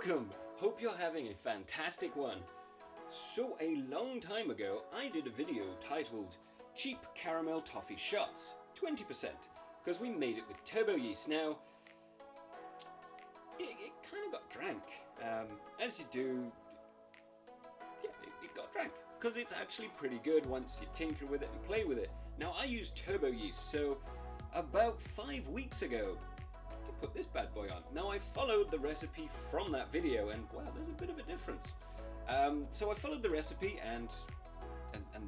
welcome! Hope you're having a fantastic one. So a long time ago I did a video titled Cheap Caramel Toffee Shots, 20%, because we made it with turbo yeast. Now, it kind of got drank, as you do. Yeah, it got drank, because it's actually pretty good once you tinker with it and play with it. Now I use turbo yeast, so about 5 weeks ago I put this bad boy on. Now I followed the recipe from that video, and wow, there's a bit of a difference. So I followed the recipe, and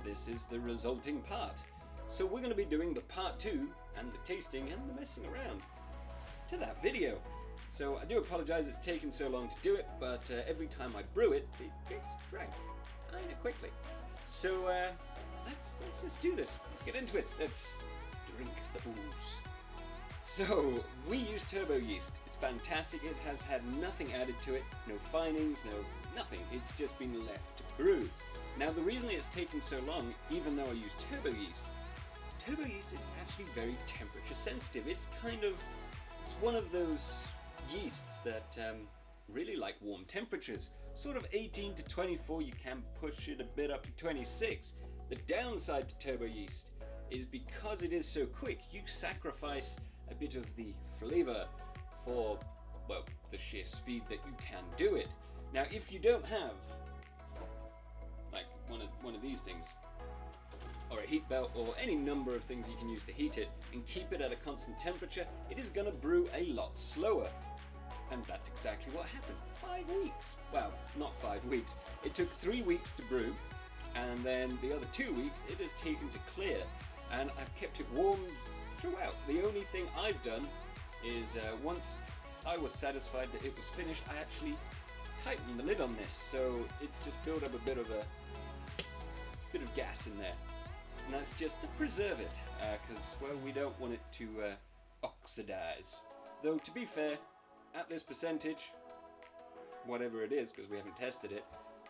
this is the resulting part. So we're going to be doing the part 2 and the tasting and the messing around to that video. So I do apologize it's taken so long to do it, but every time I brew it, it gets drank kind of quickly. So let's just do this. Let's get into it. Let's drink the booze. So we use turbo yeast. It's fantastic. It has had nothing added to it, no finings, no nothing. It's just been left to brew. Now the reason it's taken so long, even though I use turbo yeast is actually very temperature sensitive. It's one of those yeasts that really like warm temperatures. Sort of 18 to 24, you can push it a bit up to 26. The downside to turbo yeast is because it is so quick, you sacrifice a bit of the flavor for, well, the sheer speed that you can do it. Now if you don't have like one of these things, or a heat belt, or any number of things you can use to heat it and keep it at a constant temperature, it is going to brew a lot slower. And that's exactly what happened. 5 weeks. Well, not 5 weeks. It took 3 weeks to brew, and then the other 2 weeks it has taken to clear. And I've kept it warm throughout. The only thing I've done is once I was satisfied that it was finished, I actually tightened the lid on this, so it's just built up a bit of gas in there. And that's just to preserve it, because, well, we don't want it to oxidize. Though, to be fair, at this percentage, whatever it is, because we haven't tested it,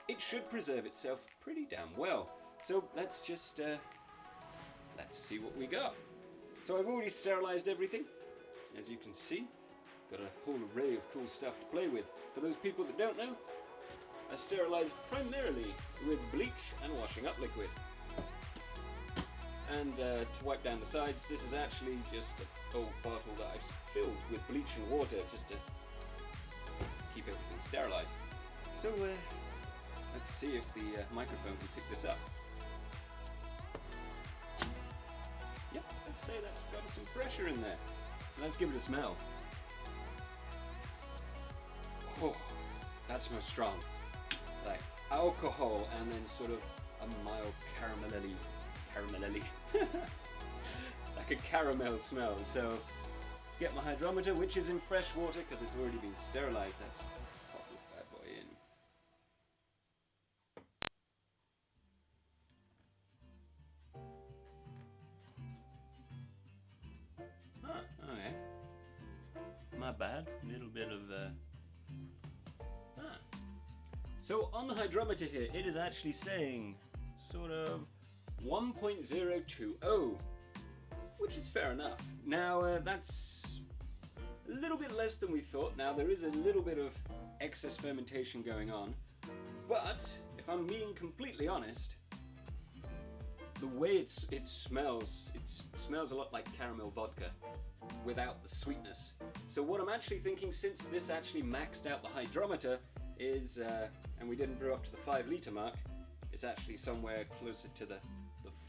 it should preserve itself pretty damn well. So let's just, let's see what we got. So I've already sterilized everything, as you can see. Got a whole array of cool stuff to play with. For those people that don't know, I sterilize primarily with bleach and washing up liquid. And to wipe down the sides, this is actually just an old bottle that I've filled with bleach and water just to keep everything sterilized. So let's see if the microphone can pick this up. Yep, let's say that's got some pressure in there. So let's give it a smell. Oh, that smells strong. Like alcohol and then sort of a mild caramelly. Like a caramel smell. So get my hydrometer, which is in fresh water because it's already been sterilized. Let's pop this bad boy in. Oh, okay. My bad. A little bit of So on the hydrometer here, it is actually saying sort of 1.020, which is fair enough. Now that's a little bit less than we thought. Now there is a little bit of excess fermentation going on, but if I'm being completely honest, the way it smells a lot like caramel vodka without the sweetness. So what I'm actually thinking, since this actually maxed out the hydrometer, is, and we didn't brew up to the 5 litre mark, it's actually somewhere closer to the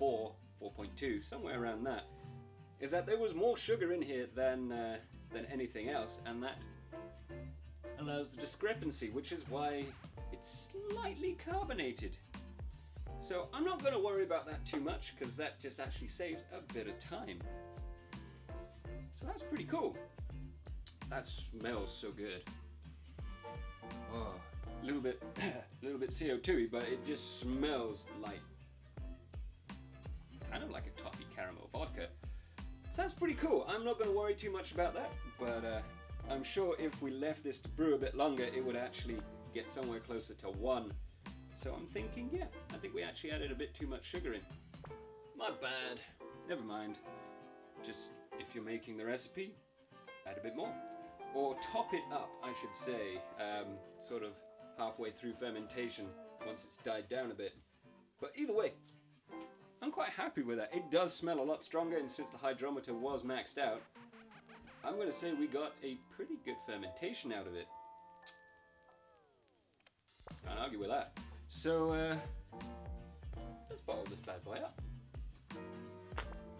4.2, somewhere around that, is that there was more sugar in here than anything else, and that allows the discrepancy, which is why it's slightly carbonated. So I'm not going to worry about that too much, because that just actually saves a bit of time. So that's pretty cool. That smells so good. Oh, a little bit CO2-y, but it just smells like kind of like a toffee caramel vodka. So that's pretty cool. I'm not going to worry too much about that, but I'm sure if we left this to brew a bit longer, it would actually get somewhere closer to 1. So I'm thinking, yeah, I think we actually added a bit too much sugar in. My bad. Never mind. Just, if you're making the recipe, add a bit more. Or top it up, I should say. sort of halfway through fermentation once it's died down a bit. But either way, I'm quite happy with that. It does smell a lot stronger, and since the hydrometer was maxed out, I'm going to say we got a pretty good fermentation out of it. Can't argue with that. So, let's bottle this bad boy up.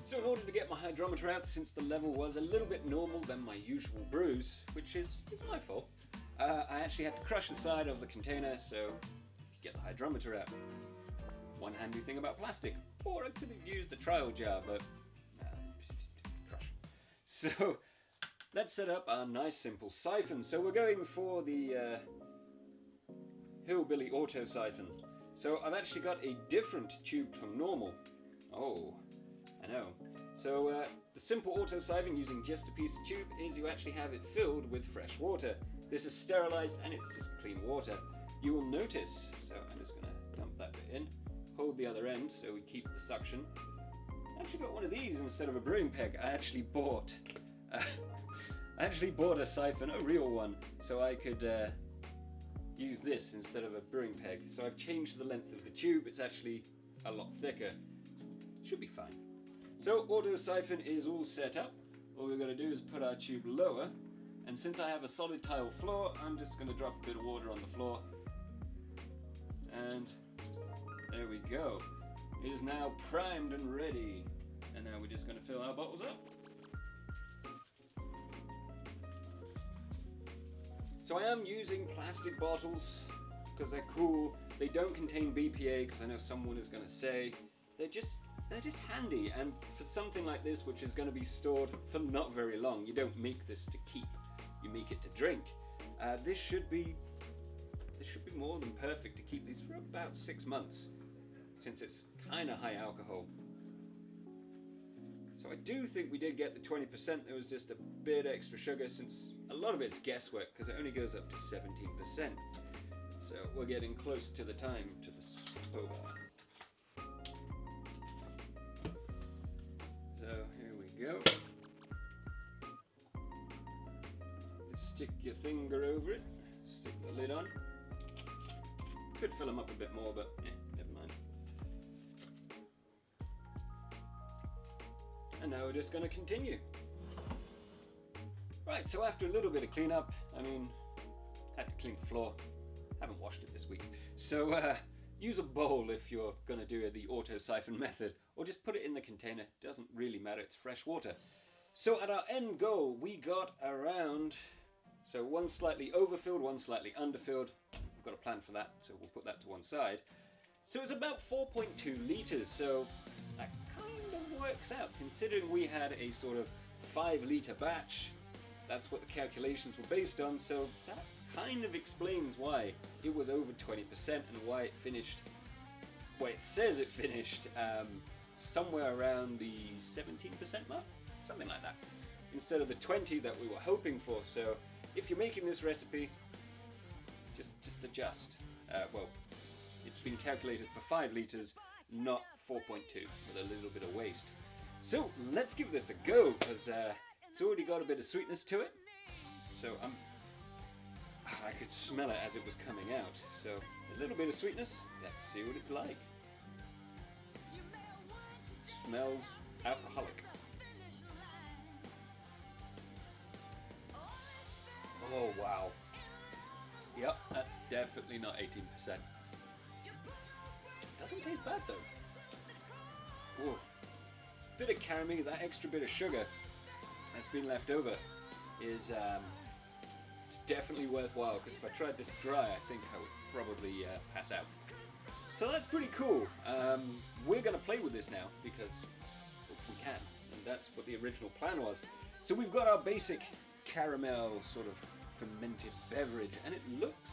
So in order to get my hydrometer out, since the level was a little bit normal than my usual brews, which is my fault, I actually had to crush the side of the container so I could get the hydrometer out. One handy thing about plastic. Or I could have used the trial jar, but crush. So let's set up our nice simple siphon. So we're going for the Hillbilly Auto Siphon. So I've actually got a different tube from normal. Oh, I know. So the simple auto siphon using just a piece of tube is you actually have it filled with fresh water. This is sterilized and it's just clean water. You will notice, so I'm just going to dump that bit in, hold the other end so we keep the suction. I actually got one of these instead of a brewing peg. I actually bought a siphon, a real one, so I could use this instead of a brewing peg. So I've changed the length of the tube. It's actually a lot thicker. Should be fine. So auto siphon is all set up. All we're going to do is put our tube lower, and since I have a solid tile floor, I'm just going to drop a bit of water on the floor, and there we go. It is now primed and ready, and now we're just going to fill our bottles up. So I am using plastic bottles because they're cool. They don't contain BPA, because I know someone is going to say they're just handy, and for something like this, which is going to be stored for not very long, you don't make this to keep, you make it to drink. This should be more than perfect to keep these for about 6 months, since it's kind of high alcohol. So I do think we did get the 20%. There was just a bit extra sugar, since a lot of it's guesswork because it only goes up to 17%. So we're getting close to the time to the sober. So here we go. Stick your finger over it, stick the lid on. Could fill them up a bit more, but never mind. And now we're just going to continue. Right, so after a little bit of cleanup, I mean, had to clean the floor. Haven't washed it this week. So use a bowl if you're going to do the auto siphon method, or just put it in the container. Doesn't really matter, it's fresh water. So at our end goal, we got around, so one slightly overfilled, one slightly underfilled. We've got a plan for that, so we'll put that to one side. So it's about 4.2 litres, so that kind of works out, considering we had a sort of 5-litre batch. That's what the calculations were based on, so that kind of explains why it was over 20% and why it finished, well, it says it finished somewhere around the 17% mark, something like that, instead of the 20 that we were hoping for. So if you're making this recipe, just adjust. Well, it's been calculated for 5 litres, not 4.2, with a little bit of waste. So let's give this a go, because it's already got a bit of sweetness to it. So I could smell it as it was coming out. So a little bit of sweetness. Let's see what it's like. Smells alcoholic. Oh wow. Yep, that's definitely not 18%. Doesn't taste bad though. Whoa. It's a bit of caramel, that extra bit of sugar that's been left over is it's definitely worthwhile, because if I tried this dry, I think I would probably pass out. So that's pretty cool. We're going to play with this now because we can, and that's what the original plan was. So we've got our basic caramel sort of fermented beverage, and it looks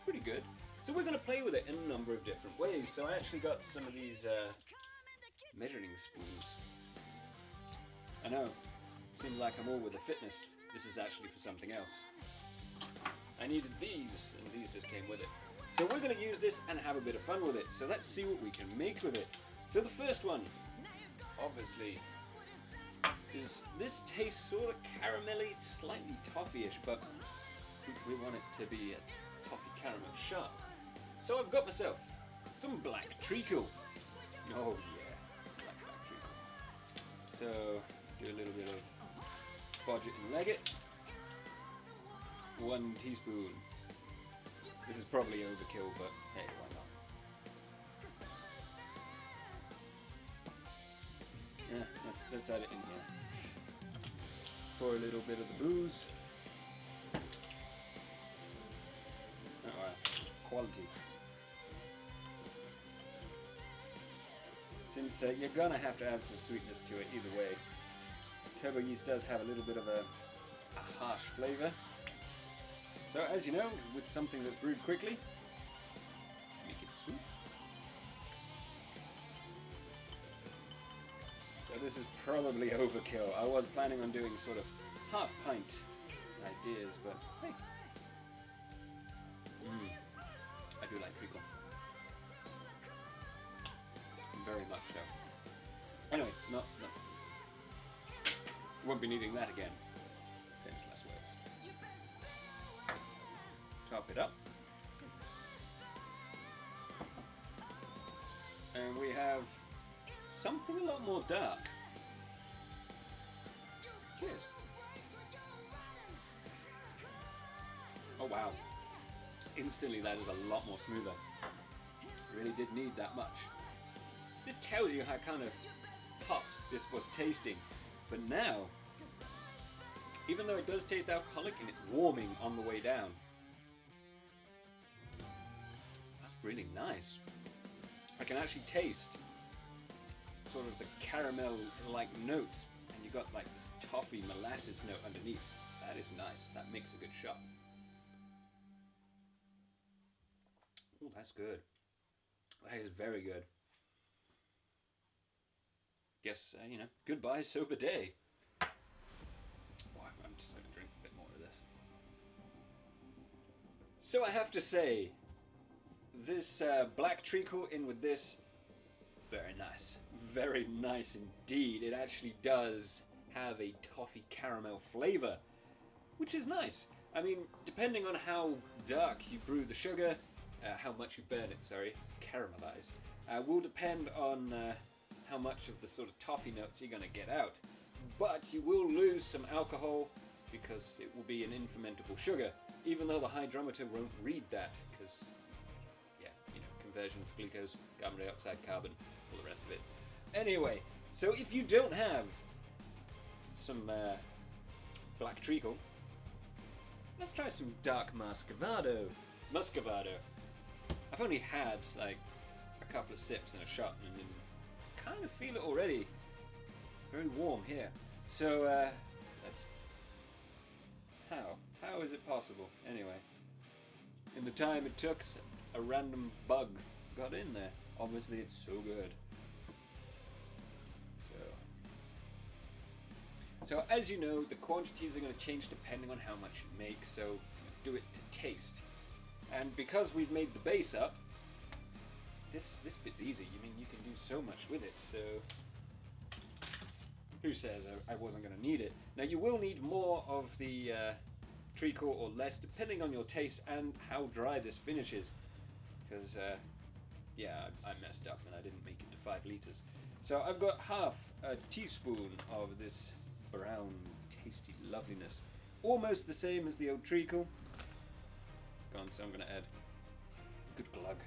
pretty good. So we're going to play with it in a number of different ways. So I actually got some of these measuring spoons. I know, seems like I'm all with the fitness. This is actually for something else. I needed these, and these just came with it. So we're going to use this and have a bit of fun with it. So let's see what we can make with it. So the first one, obviously, is this tastes sort of caramelly, slightly toffee-ish, but We want it to be a toffee caramel sharp. So I've got myself some black treacle. Oh yeah, black treacle. So do a little bit of bodge it and leg it. 1 teaspoon. This is probably overkill, but hey, why not? Yeah, let's add it in here. Pour a little bit of the booze. Oh wow, quality. Since you're gonna have to add some sweetness to it either way. Turbo yeast does have a little bit of a harsh flavour. So as you know, with something that's brewed quickly, make it sweet. So this is probably overkill. I was planning on doing sort of half pint ideas, but hey. I do like treacle. Very much so. Anyway, no. Won't be needing that again. Famous last words. Top it up. And we have something a lot more dark. Cheers. Oh wow. Instantly that is a lot more smoother. Really did need that much. This tells you how kind of hot this was tasting. But now, even though it does taste alcoholic and it's warming on the way down, that's really nice. I can actually taste sort of the caramel-like notes, and you got like this toffee molasses note underneath. That is nice. That makes a good shot. Oh, that's good. That is very good. Guess, you know, goodbye sober day. Oh, I'm just going to drink a bit more of this. So I have to say, this black treacle in with this, very nice. Very nice indeed. It actually does have a toffee caramel flavour, which is nice. I mean, depending on how dark you brew the sugar, how much you burn it, caramelize, will depend on how much of the sort of toffee notes you're going to get out. But you will lose some alcohol because it will be an infermentable sugar, even though the hydrometer won't read that because, yeah, you know, conversions, glucose, carbon dioxide, carbon, all the rest of it. Anyway, so if you don't have some black treacle, let's try some dark muscovado. I've only had like a couple of sips and a shot, and I kind of feel it already. Very warm here. So that's how is it possible? Anyway, in the time it took, a random bug got in there. Obviously, it's so good. So as you know, the quantities are going to change depending on how much you make. So do it to taste. And because we've made the base up, this bit's easy. I mean, you can do so much with it. So who says I wasn't going to need it? Now you will need more of the treacle or less, depending on your taste and how dry this finishes. Because yeah, I messed up and I didn't make it to 5 liters. So I've got half a teaspoon of this brown, tasty loveliness, almost the same as the old treacle. Gone, so I'm going to add a good glug.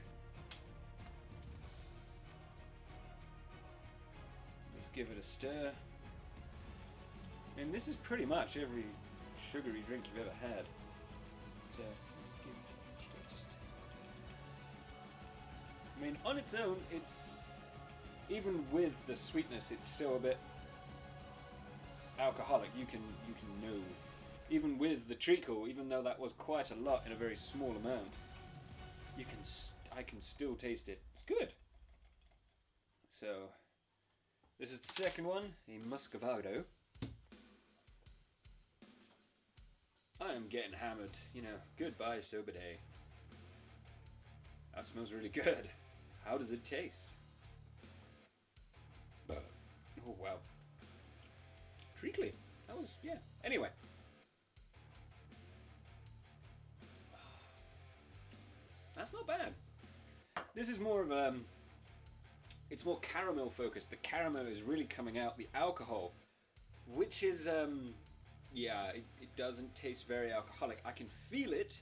Let's give it a stir. I mean, this is pretty much every sugary drink you've ever had. So let's give it a taste. I mean, on its own, it's, even with the sweetness, it's still a bit alcoholic. You can know, even with the treacle, even though that was quite a lot in a very small amount, I can still taste it. It's good. So this is the second one, the muscovado. I am getting hammered, you know. Goodbye sober day. That smells really good. How does it taste? Oh wow. Treacly. That was, yeah. Anyway. That's not bad. This is more of it's more caramel focused. The caramel is really coming out. The alcohol, which is, yeah, it doesn't taste very alcoholic. I can feel it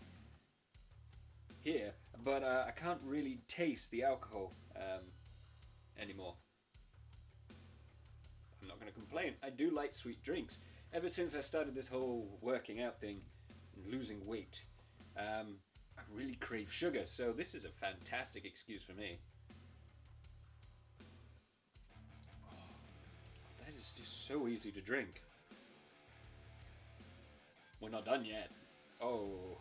here, but I can't really taste the alcohol anymore. I'm not going to complain. I do like sweet drinks. Ever since I started this whole working out thing and losing weight, I really crave sugar, so this is a fantastic excuse for me. That is just so easy to drink. We're not done yet. Oh,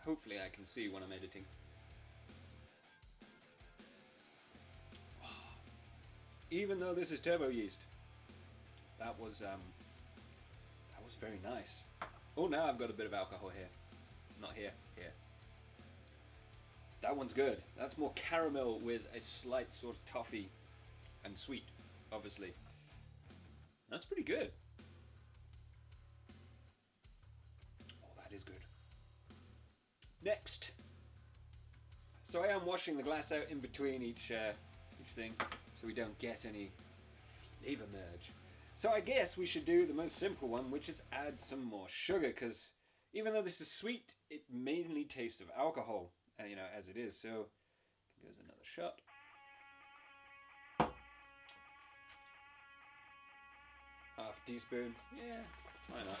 hopefully I can see when I'm editing. Even though this is turbo yeast, that was very nice. Oh, now I've got a bit of alcohol here. Not here, here. That one's good. That's more caramel with a slight sort of toffee and sweet, obviously. That's pretty good. Oh, that is good. Next. So I am washing the glass out in between each thing, so we don't get any flavor merge. So I guess we should do the most simple one, which is add some more sugar, because even though this is sweet, it mainly tastes of alcohol, you know, as it is. So here's another shot. Half a teaspoon. Yeah, why not?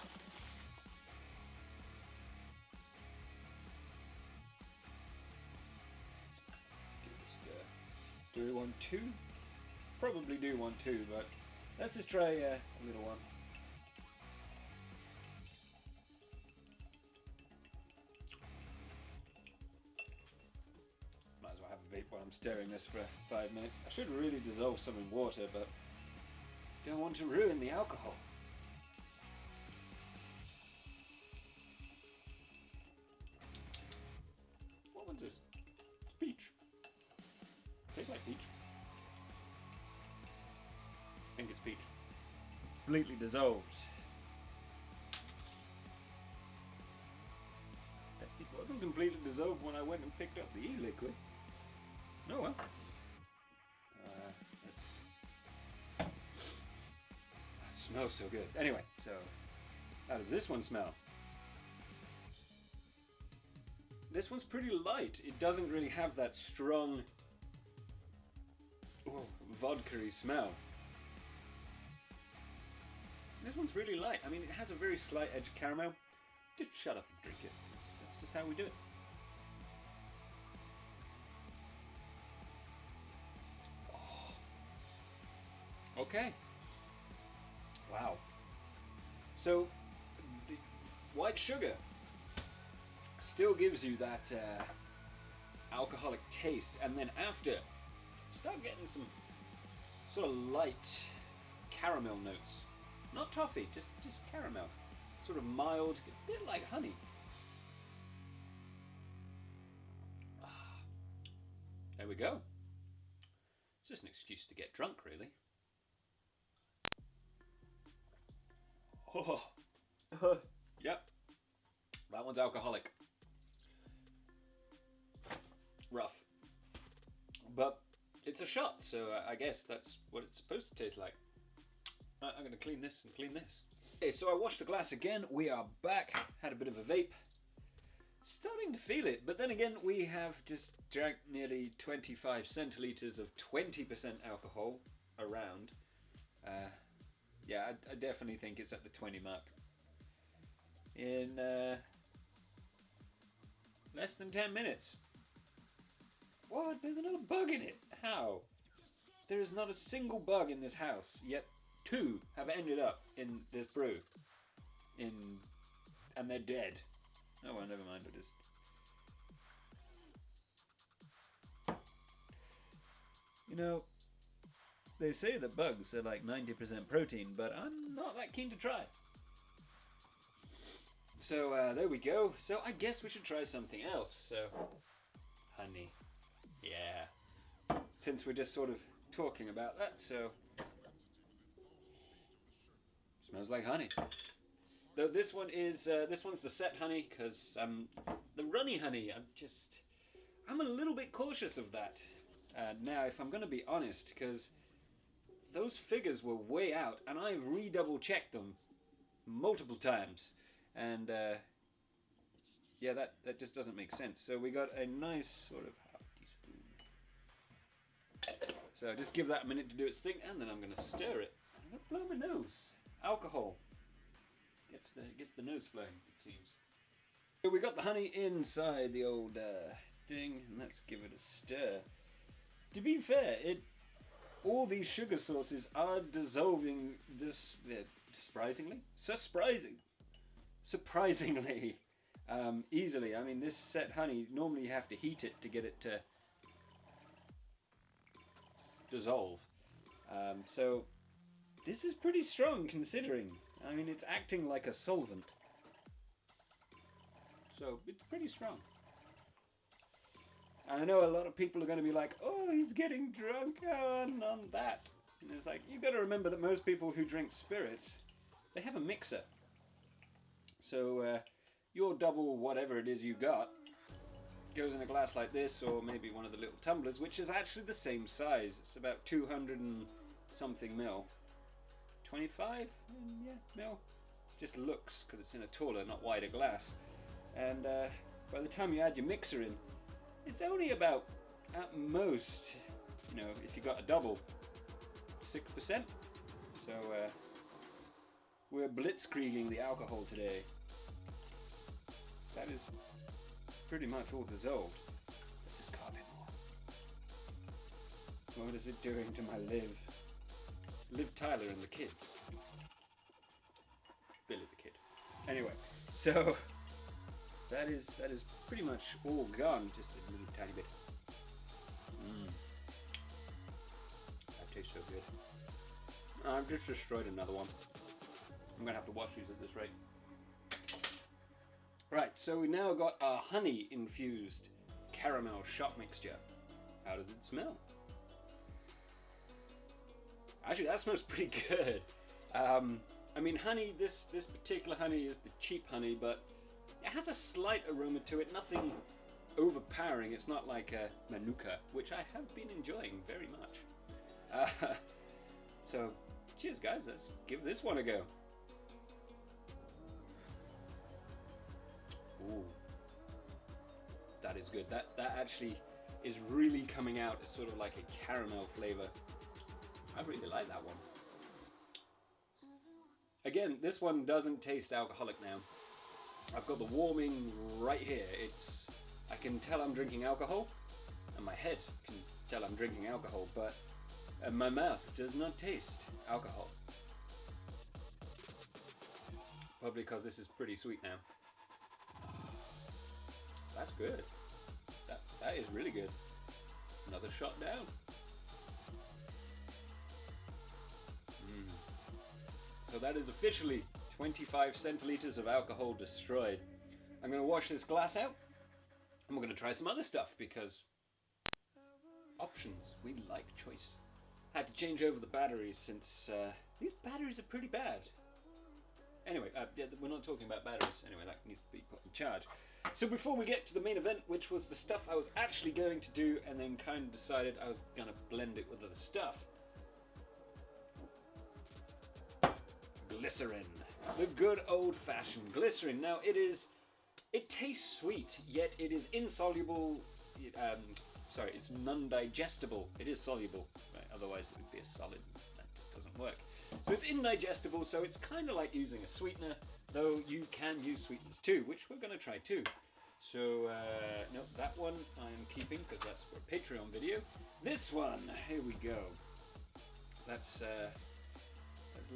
Do we want two? Probably do want two, but let's just try a little one. Might as well have a vape while I'm stirring this for 5 minutes. I should really dissolve some in water, but don't want to ruin the alcohol. What one's this? It's peach. Tastes like peach. I think it's peach. Completely dissolved. It wasn't completely dissolved when I went and picked up the e-liquid. Oh well. That smells so good. Anyway, so how does this one smell? This one's pretty light. It doesn't really have that strong vodka-y smell. This one's really light. I mean, it has a very slight edge of caramel. Just shut up and drink it. That's just how we do it. Oh. Okay. Wow. So, the white sugar still gives you that alcoholic taste, and then after, start getting some sort of light caramel notes. Not toffee, just caramel. Sort of mild, a bit like honey. There we go. It's just an excuse to get drunk, really. Oh, yep. That one's alcoholic. Rough. But it's a shot, so I guess that's what it's supposed to taste like. I'm going to clean this and clean this. Okay, so I washed the glass again. We are back. Had a bit of a vape. Starting to feel it, but then again, we have just drank nearly 25 centilitres of 20% alcohol around. Yeah, I definitely think it's at the 20 mark. In less than 10 minutes. What? There's another bug in it. How? There is not a single bug in this house, yet 2 have ended up in this brew. And they're dead. Oh well, never mind, we'll just... You know, they say that bugs are like 90% protein, but I'm not that keen to try. So there we go. So I guess we should try something else. So, honey. Yeah. Since we're just sort of talking about that, so... Smells like honey. Though this one is, this one's the set honey, because the runny honey, I'm just I'm a little bit cautious of that. Now, if I'm going to be honest, because those figures were way out, and I've redouble checked them multiple times, and yeah, that just doesn't make sense. So we got a nice sort of half teaspoon. So just give that a minute to do its thing, and then I'm going to stir it. I'm going to blow my nose. Alcohol gets the nose flowing, it seems. So we got the honey inside the old thing, and let's give it a stir. To be fair, all these sugar sources are dissolving surprisingly easily. I mean, this set honey, normally you have to heat it to get it to dissolve. So this is pretty strong considering. I mean, it's acting like a solvent. So it's pretty strong. And I know a lot of people are going to be like, oh, he's getting drunk on that. And it's like, you've got to remember that most people who drink spirits, they have a mixer. So your double whatever it is you got goes in a glass like this, or maybe one of the little tumblers, which is actually the same size. It's about 200 and something mil. 25 mil. Just looks, because it's in a taller, not wider glass. And by the time you add your mixer in, it's only about, at most, you know, if you got a double, 6%. So we're blitzkrieging the alcohol today. That is pretty much all dissolved. Let's just carve it more. What is it doing to my Liv? Liv Tyler and the kids. Billy the kid. Anyway, so that is pretty much all gone. Just a little tiny bit. That tastes so good. I've just destroyed another one. I'm gonna have to wash these at this rate. Right, so we now got our honey infused caramel shot mixture. How does it smell? Actually, that smells pretty good. I mean, honey, this particular honey is the cheap honey, but it has a slight aroma to it, nothing overpowering. It's not like a Manuka, which I have been enjoying very much. So, cheers guys, let's give this one a go. Ooh, that is good. That actually is really coming out as sort of like a caramel flavor. I really like that one. Again, this one doesn't taste alcoholic now. I've got the warming right here. I can tell I'm drinking alcohol, and my head can tell I'm drinking alcohol, but my mouth does not taste alcohol. Probably because this is pretty sweet now. That's good. That is really good. Another shot down. So that is officially 25 centiliters of alcohol destroyed. I'm going to wash this glass out, and we're going to try some other stuff, because options, we like choice. Had to change over the batteries since these batteries are pretty bad. Anyway, yeah, we're not talking about batteries. Anyway, that needs to be put in charge. So before we get to the main event, which was the stuff I was actually going to do, and then kind of decided I was going to blend it with other stuff. Glycerin. The good old-fashioned glycerin. Now, it tastes sweet, yet it is insoluble. It's non-digestible. It is soluble, right? Otherwise it would be a solid. That just doesn't work. So it's indigestible, so it's kind of like using a sweetener, though you can use sweeteners too, which we're going to try too. So, no, that one I'm keeping because that's for a Patreon video. This one, here we go. Let's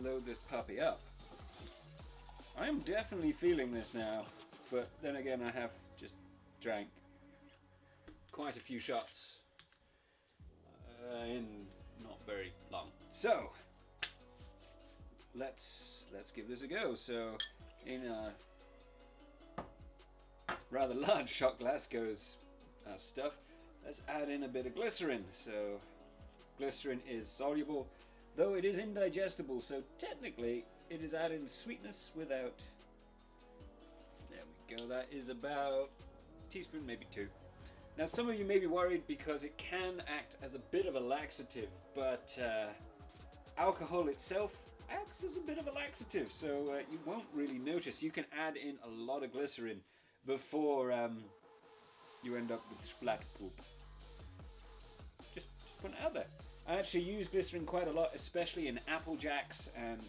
load this puppy up. I am definitely feeling this now, but then again I have just drank quite a few shots in not very long. So let's give this a go. So in a rather large shot glass goes our stuff. Let's add in a bit of glycerin. So glycerin is soluble, though it is indigestible, so technically it is adding sweetness without. There we go. That is about a teaspoon, maybe two. Now some of you may be worried because it can act as a bit of a laxative, but alcohol itself acts as a bit of a laxative, so you won't really notice. You can add in a lot of glycerin before you end up with splat poop. Just put it out there. I actually use glycerin quite a lot, especially in Apple Jacks and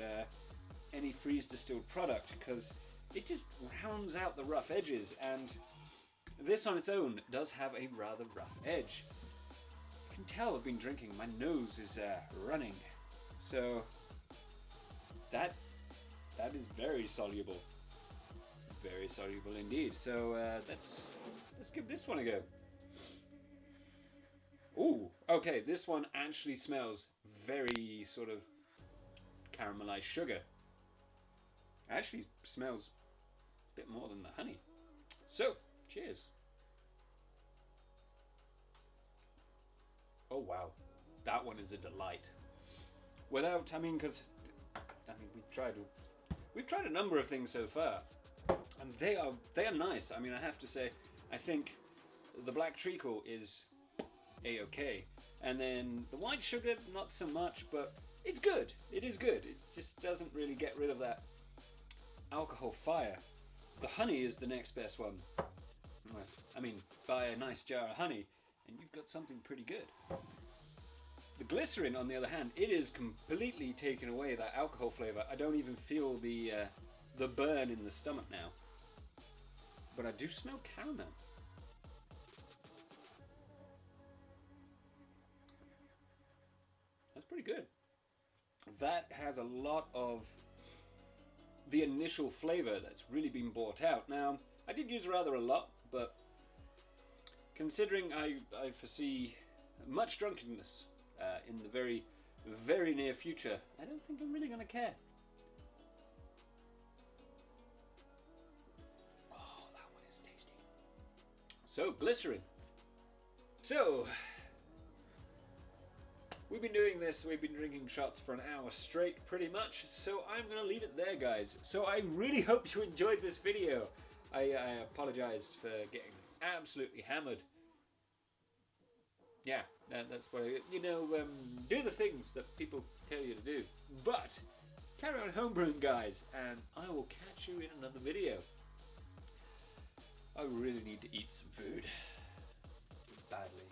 any freeze distilled product, because it just rounds out the rough edges, and this on its own does have a rather rough edge. You can tell I've been drinking, my nose is running, so that is very soluble indeed. So let's give this one a go. Ooh, okay, this one actually smells very sort of caramelized sugar. Actually smells a bit more than the honey. So, cheers. Oh wow, that one is a delight. Without, because we've tried a number of things so far, and they are nice. I mean, I have to say, I think the black treacle is a-okay, and then the white sugar not so much, but it's good. It is good. It just doesn't really get rid of that alcohol fire. The honey is the next best one. I mean, buy a nice jar of honey and you've got something pretty good. The glycerin, on the other hand, it is completely taken away that alcohol flavor. I don't even feel the burn in the stomach now. But I do smell caramel. That's pretty good. That has a lot of the initial flavor that's really been brought out. Now, I did use rather a lot, but considering I foresee much drunkenness in the very, very near future, I don't think I'm really going to care. Oh, that one is tasty. So, glycerin. So, we've been doing this, we've been drinking shots for an hour straight, pretty much, so I'm going to leave it there, guys. So I really hope you enjoyed this video. I apologize for getting absolutely hammered. Yeah, that's what do the things that people tell you to do. But, carry on homebrewing, guys, and I will catch you in another video. I really need to eat some food. Badly.